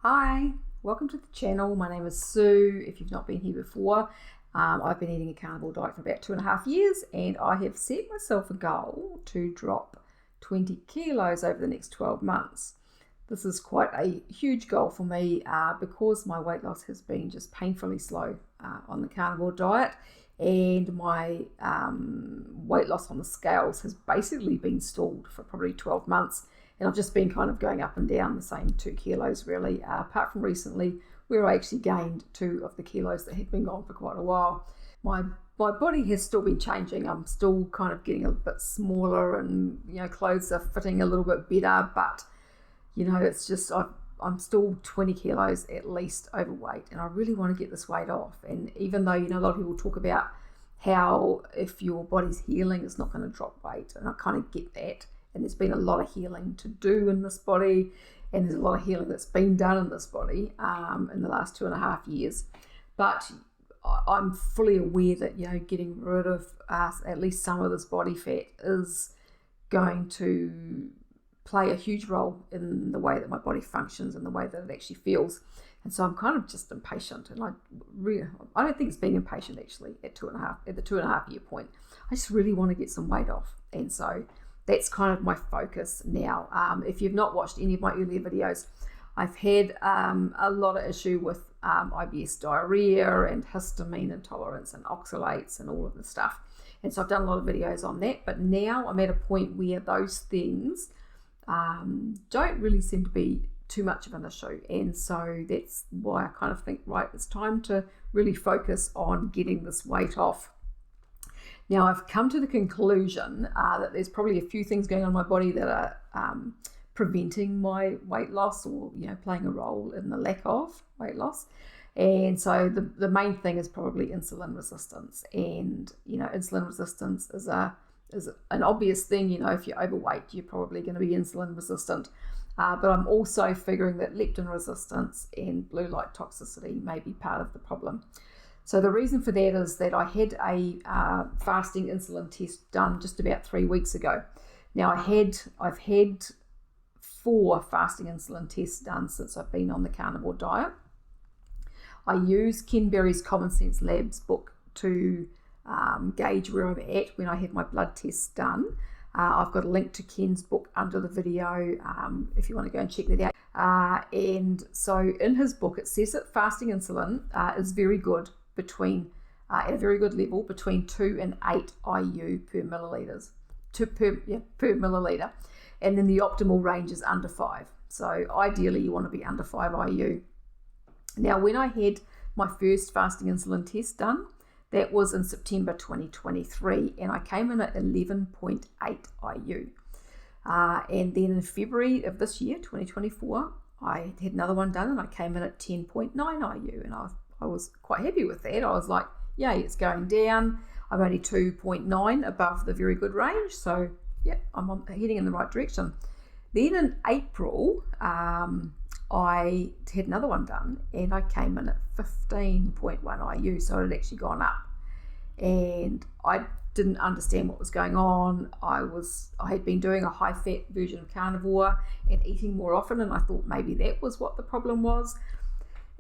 Hi, welcome to the channel. My name is Sue. If you've not been here before, I've been eating a carnivore diet for about 2.5 years, and I have set myself a goal to drop 20 kilos over the next 12 months. This is quite a huge goal for me because my weight loss has been just painfully slow on the carnivore diet, and my weight loss on the scales has basically been stalled for probably 12 months. And I've just been kind of going up and down the same 2 kilos really, apart from recently where I actually gained 2 of the kilos that had been gone for quite a while. My body has still been changing. I'm still kind of getting a bit smaller and, clothes are fitting a little bit better, but, it's just I'm still 20 kilos at least overweight, and I really want to get this weight off. And even though, a lot of people talk about how if your body's healing, it's not going to drop weight, and I kind of get that. And there's been a lot of healing to do in this body, and there's a lot of healing that's been done in this body in the last 2.5 years. But I'm fully aware that, getting rid of at least some of this body fat is going to play a huge role in the way that my body functions and the way that it actually feels. And so I'm kind of just impatient, and I don't think it's being impatient actually at the 2.5 year point. I just really want to get some weight off, and so that's kind of my focus now. If you've not watched any of my earlier videos, I've had a lot of issue with IBS diarrhea and histamine intolerance and oxalates and all of the stuff. And so I've done a lot of videos on that. But now I'm at a point where those things don't really seem to be too much of an issue. And so that's why I kind of think, right, it's time to really focus on getting this weight off. Now, I've come to the conclusion that there's probably a few things going on in my body that are preventing my weight loss, or playing a role in the lack of weight loss. And so the main thing is probably insulin resistance. And insulin resistance is an obvious thing. If you're overweight, you're probably going to be insulin resistant. But I'm also figuring that leptin resistance and blue light toxicity may be part of the problem. So the reason for that is that I had a fasting insulin test done just about 3 weeks ago. Now I've had 4 fasting insulin tests done since I've been on the carnivore diet. I use Ken Berry's Common Sense Labs book to gauge where I'm at when I have my blood tests done. I've got a link to Ken's book under the video if you want to go and check that out. And so in his book it says that fasting insulin is very good at a very good level between 2 and 8 IU per milliliter, and then the optimal range is under 5. So ideally you want to be under 5 IU. Now, when I had my first fasting insulin test done, that was in September 2023, and I came in at 11.8 IU. And then in February of this year, 2024, I had another one done, and I came in at 10.9 IU, and I was quite happy with that. I was like, yay, it's going down. I'm only 2.9 above the very good range. So, yeah, I'm heading in the right direction. Then in April, I had another one done, and I came in at 15.1 IU. So it had actually gone up. And I didn't understand what was going on. I had been doing a high-fat version of carnivore and eating more often, and I thought maybe that was what the problem was.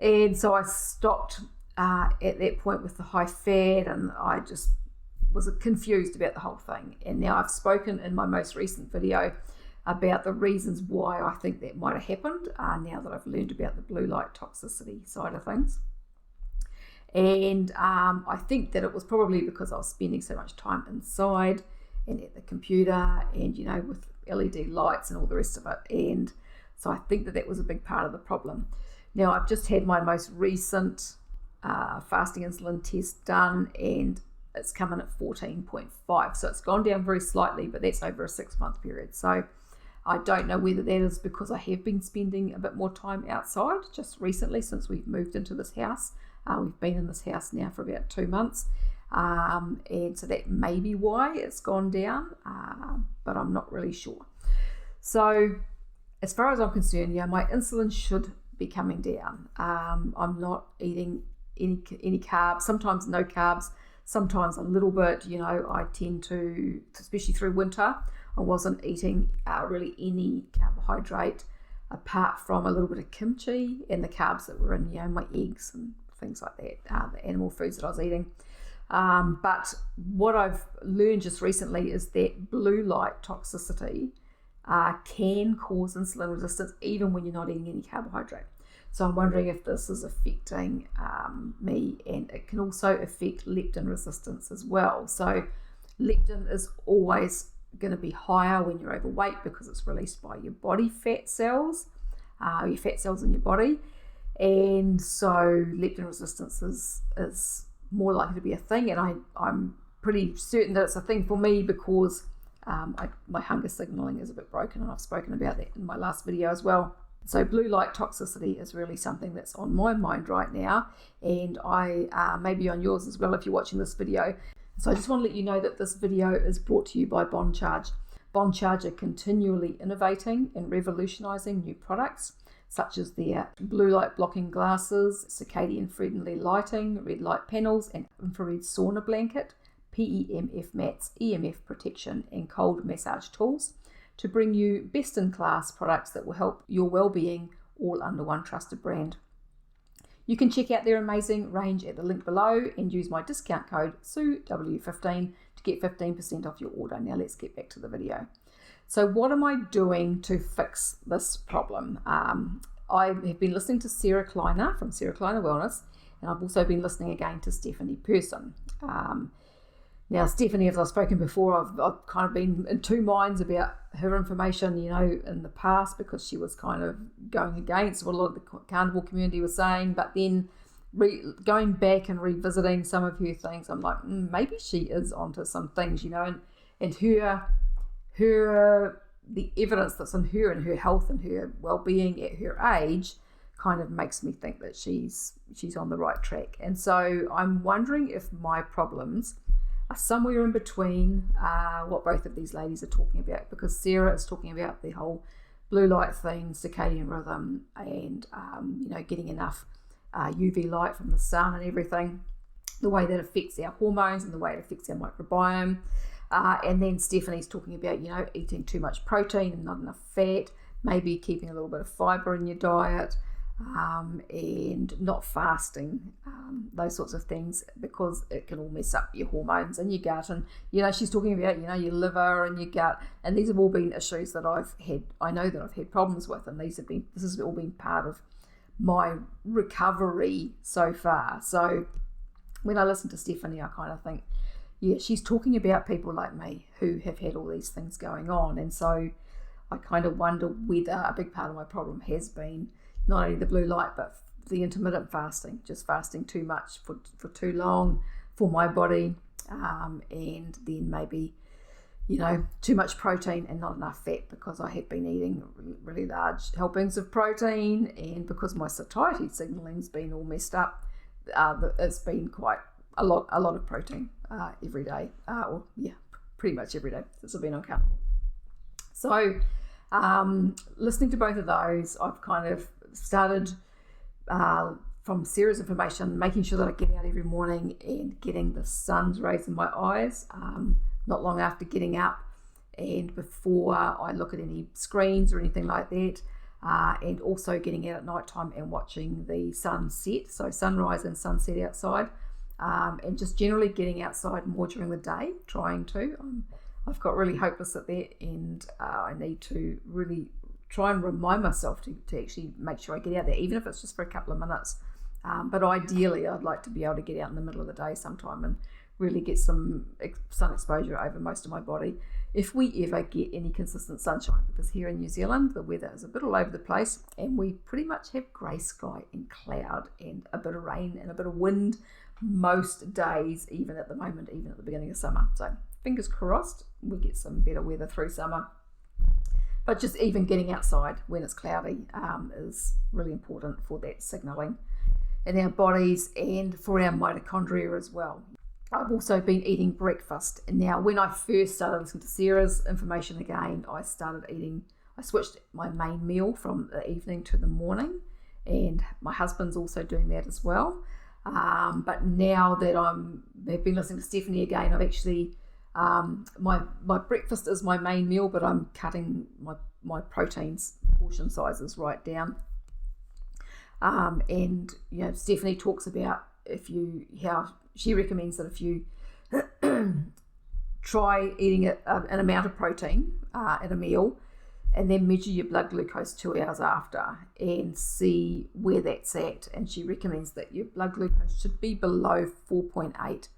And so I stopped at that point with the high fat, and I just was confused about the whole thing. And now I've spoken in my most recent video about the reasons why I think that might have happened now that I've learned about the blue light toxicity side of things. And I think that it was probably because I was spending so much time inside and at the computer and, with LED lights and all the rest of it. And so I think that was a big part of the problem. Now, I've just had my most recent fasting insulin test done, and it's come in at 14.5. So it's gone down very slightly, but that's over a 6-month period. So I don't know whether that is because I have been spending a bit more time outside just recently since we've moved into this house. We've been in this house now for about 2 months. And so that may be why it's gone down, but I'm not really sure. So as far as I'm concerned, my insulin should be coming down. I'm not eating any carbs, sometimes no carbs, sometimes a little bit. I tend to, especially through winter, I wasn't eating really any carbohydrate apart from a little bit of kimchi and the carbs that were in, my eggs and things like that, the animal foods that I was eating. But what I've learned just recently is that blue light toxicity can cause insulin resistance even when you're not eating any carbohydrate. So I'm wondering if this is affecting me, and it can also affect leptin resistance as well. So leptin is always going to be higher when you're overweight because it's released by your body fat cells, your fat cells in your body. And so leptin resistance is more likely to be a thing, and I'm pretty certain that it's a thing for me because my hunger signaling is a bit broken, and I've spoken about that in my last video as well. So blue light toxicity is really something that's on my mind right now, and I may be on yours as well if you're watching this video. So I just want to let you know that this video is brought to you by BondCharge. BondCharge are continually innovating and revolutionising new products, such as their blue light blocking glasses, circadian friendly lighting, red light panels, and infrared sauna blanket, PEMF mats, EMF protection, and cold massage tools, to bring you best-in-class products that will help your well-being, all under one trusted brand. You can check out their amazing range at the link below and use my discount code SUW15 to get 15% off your order. Now let's get back to the video. So what am I doing to fix this problem? I have been listening to Sarah Kleiner from Sarah Kleiner Wellness, and I've also been listening again to Stephanie Person. Now, Stephanie, as I've spoken before, I've kind of been in two minds about her information, in the past, because she was kind of going against what a lot of the carnivore community was saying. But then going back and revisiting some of her things, I'm like, maybe she is onto some things, and the evidence that's in her and her health and her well-being at her age kind of makes me think that she's on the right track. And so I'm wondering if my problems are somewhere in between what both of these ladies are talking about, because Sarah is talking about the whole blue light thing, circadian rhythm, and getting enough UV light from the sun and everything, the way that affects our hormones and the way it affects our microbiome. And then Stephanie's talking about eating too much protein and not enough fat, maybe keeping a little bit of fibre in your diet, and not fasting, those sorts of things, because it can all mess up your hormones and your gut. And she's talking about your liver and your gut, and these have all been issues that I know that I've had problems with, and this has all been part of my recovery so far. So when I listen to Stephanie, I kind of think, she's talking about people like me who have had all these things going on. And so I kind of wonder whether a big part of my problem has been not only the blue light, but the intermittent fasting, just fasting too much for too long for my body, and then maybe, too much protein and not enough fat, because I had been eating really large helpings of protein, and because my satiety signaling's been all messed up, it's been quite a lot of protein every day, pretty much every day since I've been on carnivore. So listening to both of those, I've kind of started from Sarah's information, making sure that I get out every morning and getting the sun's rays in my eyes, not long after getting up and before I look at any screens or anything like that, and also getting out at night time and watching the sunset, so sunrise and sunset outside, and just generally getting outside more during the day, trying to. I've got really hopeless at that, and I need to really try and remind myself to actually make sure I get out there, even if it's just for a couple of minutes. But ideally, I'd like to be able to get out in the middle of the day sometime and really get some sun exposure over most of my body, if we ever get any consistent sunshine, because here in New Zealand, the weather is a bit all over the place, and we pretty much have grey sky and cloud and a bit of rain and a bit of wind most days, even at the moment, even at the beginning of summer. So fingers crossed we get some better weather through summer. But just even getting outside when it's cloudy is really important for that signalling in our bodies and for our mitochondria as well. I've also been eating breakfast. And now, when I first started listening to Sarah's information again, I switched my main meal from the evening to the morning, and my husband's also doing that as well. But now that I've been listening to Stephanie again, I've actually my breakfast is my main meal, but I'm cutting my proteins portion sizes right down. And Stephanie talks about how she recommends that if you try eating an amount of protein at a meal, and then measure your blood glucose 2 hours after and see where that's at. And she recommends that your blood glucose should be below 4.8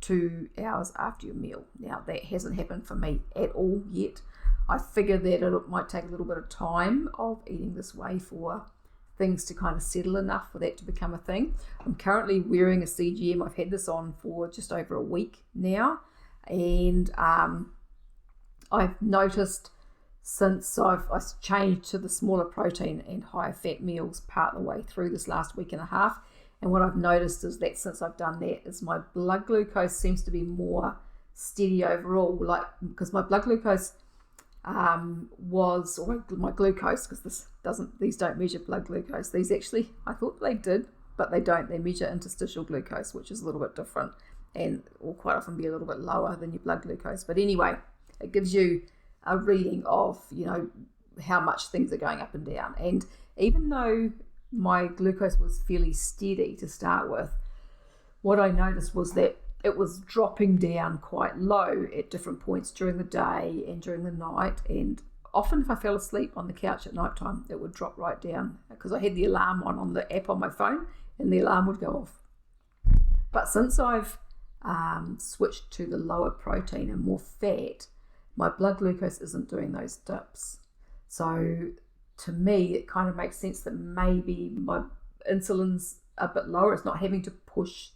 2 hours after your meal. Now, that hasn't happened for me at all yet. I figure that it might take a little bit of time of eating this way for things to kind of settle enough for that to become a thing. I'm currently wearing a CGM. I've had this on for just over a week now. And I've noticed since I've changed to the smaller protein and higher fat meals part of the way through this last week and a half, and what I've noticed is that since I've done that is my blood glucose seems to be more steady overall, because my blood glucose my glucose, because these don't measure blood glucose. These actually, I thought they did, but they don't. They measure interstitial glucose, which is a little bit different and will quite often be a little bit lower than your blood glucose. But anyway, it gives you a reading of, how much things are going up and down. And even though my glucose was fairly steady to start with, what I noticed was that it was dropping down quite low at different points during the day and during the night. And often if I fell asleep on the couch at night time, it would drop right down because I had the alarm on the app on my phone and the alarm would go off. But since I've switched to the lower protein and more fat, my blood glucose isn't doing those dips. So to me, it kind of makes sense that maybe my insulin's a bit lower. It's not having to push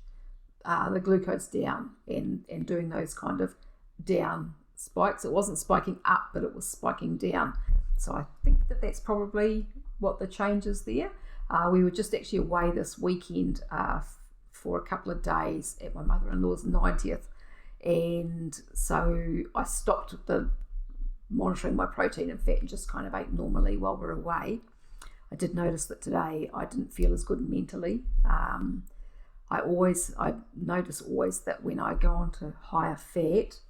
the glucose down and doing those kind of down spikes. It wasn't spiking up, but it was spiking down. So I think that's probably what the change is there. We were just actually away this weekend for a couple of days at my mother-in-law's 90th. And so I stopped monitoring my protein and fat and just kind of ate normally while we're away. I did notice that today I didn't feel as good mentally. I notice always that when I go on to higher fat,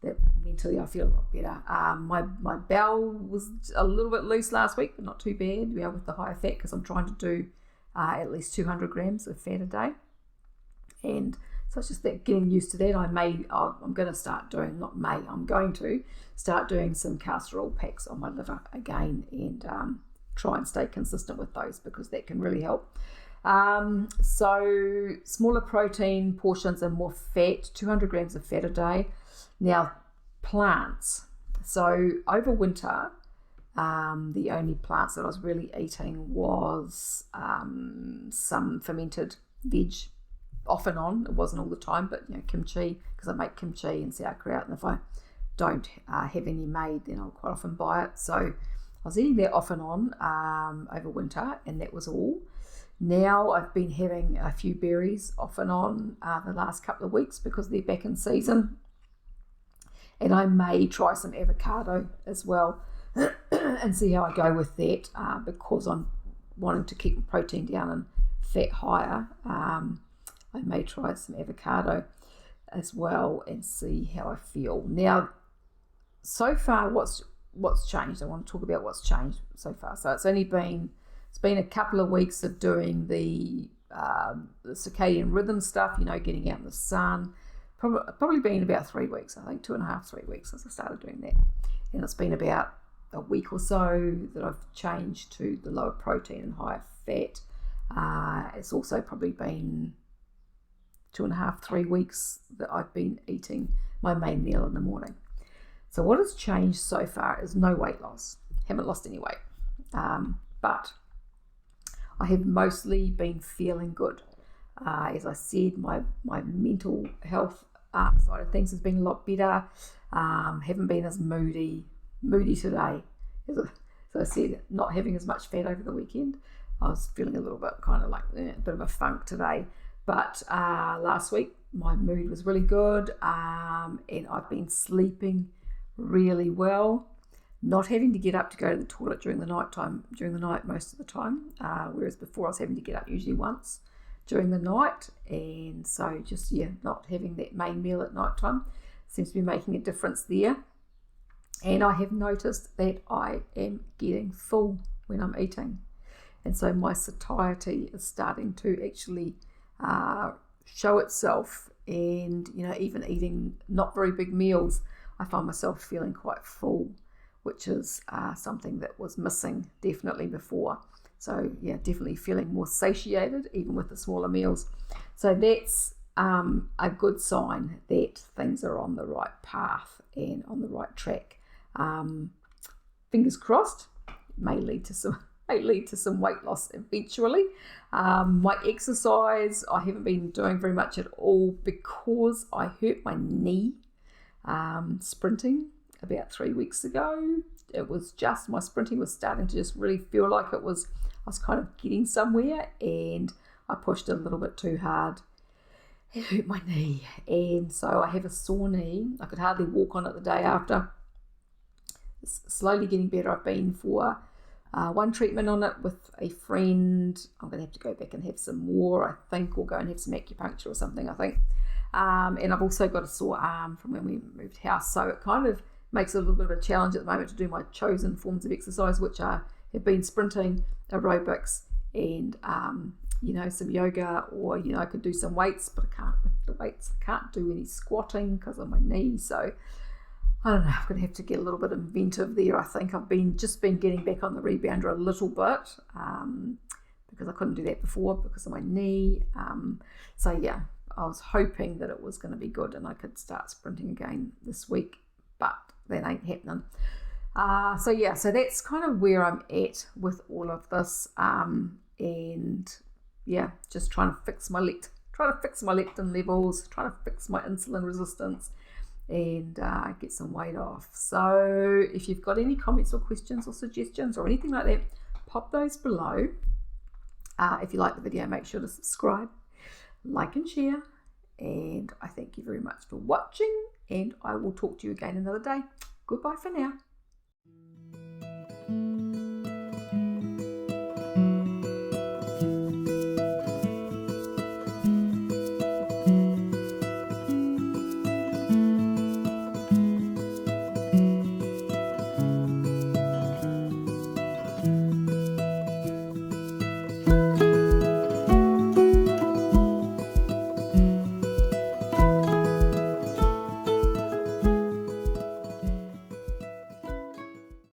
that mentally I feel a lot better. My bowel was a little bit loose last week, but not too bad with the higher fat, because I'm trying to do at least 200 grams of fat a day. And so it's just that getting used to that. I'm going to start doing some castor oil packs on my liver again, and try and stay consistent with those, because that can really help. So smaller protein portions and more fat, 200 grams of fat a day. Now, plants. So over winter, the only plants that I was really eating was some fermented veg, off and on. It wasn't all the time, but kimchi, because I make kimchi and sauerkraut, and if I don't have any made, then I'll quite often buy it. So I was eating that off and on over winter, and that was all. Now I've been having a few berries off and on the last couple of weeks because they're back in season, and I may try some avocado as well and see how I go with that, because I'm wanting to keep protein down and fat higher. I may try some avocado as well and see how I feel. Now, so far, what's changed? I want to talk about what's changed so far. So it's been a couple of weeks of doing the circadian rhythm stuff, getting out in the sun. Probably been about 3 weeks, I think 2.5, 3 weeks since I started doing that. And it's been about a week or so that I've changed to the lower protein and higher fat. It's also probably been 2.5, 3 weeks that I've been eating my main meal in the morning. So what has changed so far is no weight loss. Haven't lost any weight. But I have mostly been feeling good. As I said, my mental health side of things has been a lot better. Haven't been as moody today. So I said, not having as much fat over the weekend. I was feeling a little bit kind of like a bit of a funk today. But last week, my mood was really good, and I've been sleeping really well, not having to get up to go to the toilet during the night most of the time, whereas before I was having to get up usually once during the night. And so just, not having that main meal at night time seems to be making a difference there. And I have noticed that I am getting full when I'm eating. And so my satiety is starting to actually show itself, and even eating not very big meals, I find myself feeling quite full, which is something that was missing definitely before. So yeah, definitely feeling more satiated even with the smaller meals. So that's a good sign that things are on the right path and on the right track. Fingers crossed, may lead to some weight loss eventually. My exercise, I haven't been doing very much at all because I hurt my knee sprinting about 3 weeks ago. It was just, my sprinting was starting to just really feel like I was kind of getting somewhere, and I pushed a little bit too hard. It hurt my knee, and so I have a sore knee. I could hardly walk on it the day after. It's slowly getting better. I've been for one treatment on it with a friend. I'm going to have to go back and have some more, I think, or go and have some acupuncture or something, I think. And I've also got a sore arm from when we moved house, so it kind of makes it a little bit of a challenge at the moment to do my chosen forms of exercise, which have been sprinting, aerobics, and some yoga, or I could do some weights, but I can't lift the weights. I can't do any squatting because of my knee. So I don't know, I'm going to have to get a little bit inventive there. I think I've been getting back on the rebounder a little bit because I couldn't do that before because of my knee. So yeah, I was hoping that it was going to be good and I could start sprinting again this week, but that ain't happening. So that's kind of where I'm at with all of this, and yeah, just trying to fix my leptin levels, trying to fix my insulin resistance, and get some weight off. So if you've got any comments or questions or suggestions or anything like that, pop those below. If you like the video, make sure to subscribe, like and share, and I thank you very much for watching, and I will talk to you again another day. Goodbye for now.